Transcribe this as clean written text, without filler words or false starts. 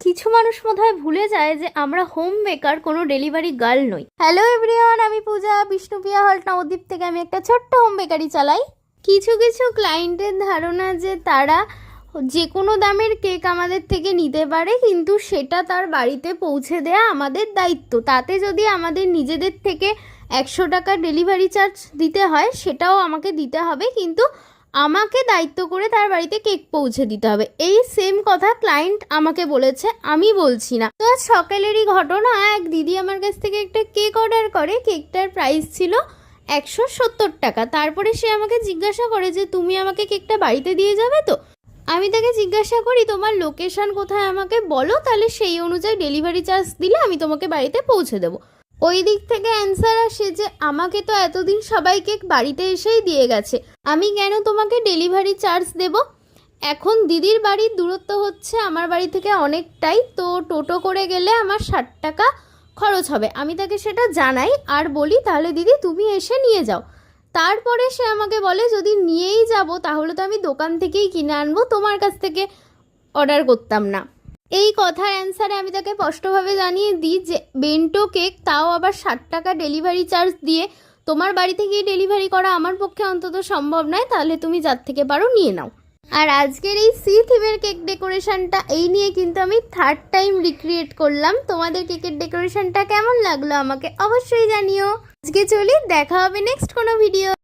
কিছু মানুষ বোধহয় ভুলে যায় যে আমরা হোম মেকার, কোনো ডেলিভারি গার্ল নই। হ্যালো এভরিওয়ান, আমি পূজা, বিষ্ণুপ্রিয়া হল্ট নবদ্বীপ থেকে আমি একটা ছোট্ট হোম বেকারি চালাই। কিছু কিছু ক্লায়েন্টের ধারণা যে তারা যে কোনো দামের কেক আমাদের থেকে নিতে পারে, কিন্তু সেটা তার বাড়িতে পৌঁছে দেয়া আমাদের দায়িত্ব। তাতে যদি আমাদের নিজেদের থেকে 100 টাকা ডেলিভারি চার্জ দিতে হয়, সেটাও আমাকে দিতে হবে, কিন্তু আমাকে দায়িত্ব করে তার বাড়িতে কেক পৌঁছে দিতে হবে। এই সেম কথা ক্লায়েন্ট আমাকে বলেছে, আমি বলছি না। তো আজ সকালেরই ঘটনা, এক দিদি আমার কাছ থেকে একটা কেক অর্ডার করে। কেকটার প্রাইস ছিল 170 টাকা। তারপরে সে আমাকে জিজ্ঞাসা করে যে তুমি আমাকে কেকটা বাড়িতে দিয়ে যাবে তো? আমি তাকে জিজ্ঞাসা করি তোমার লোকেশন কোথায় আমাকে বলো, তাহলে সেই অনুযায়ী ডেলিভারি চার্জ দিলে আমি তোমাকে বাড়িতে পৌঁছে দেবো। ওই দিক থেকে অ্যান্সার আসে যে আমাকে তো এতদিন সবাই কেক বাড়িতে এসেই দিয়ে গেছে, আমি কেন তোমাকে ডেলিভারি চার্জ দেব? এখন দিদির বাড়ির দূরত্ব হচ্ছে আমার বাড়ি থেকে অনেকটাই, তো টোটো করে গেলে আমার 60 টাকা খরচ হবে। আমি তাকে সেটা জানাই আর বলি তাহলে দিদি তুমি এসে নিয়ে যাও। তারপরে সে আমাকে বলে যদি নিয়েই যাব তাহলে তো আমি দোকান থেকেই কিনে আনবো, তোমার কাছ থেকে অর্ডার করতাম না। এই কথার অ্যান্সারে আমি তাকে স্পষ্টভাবে জানিয়ে দিই যে বেন্টো কেক, তাও আবার 60 টাকা ডেলিভারি চার্জ দিয়ে তোমার বাড়ি থেকেই ডেলিভারি করা আমার পক্ষে অন্তত সম্ভব নয়, তাহলে তুমি যার থেকে পারো নিয়ে নাও। আর আজকের এই সি থিমের কেক ডেকোরেশনটা এই নিয়ে কিন্তু আমি 3rd টাইম রিক্রিয়েট করলাম। তোমাদের কেকের ডেকোরেশনটা কেমন লাগলো আমাকে অবশ্যই জানিও। আজকে চলি, দেখা হবে নেক্সট কোনো ভিডিও।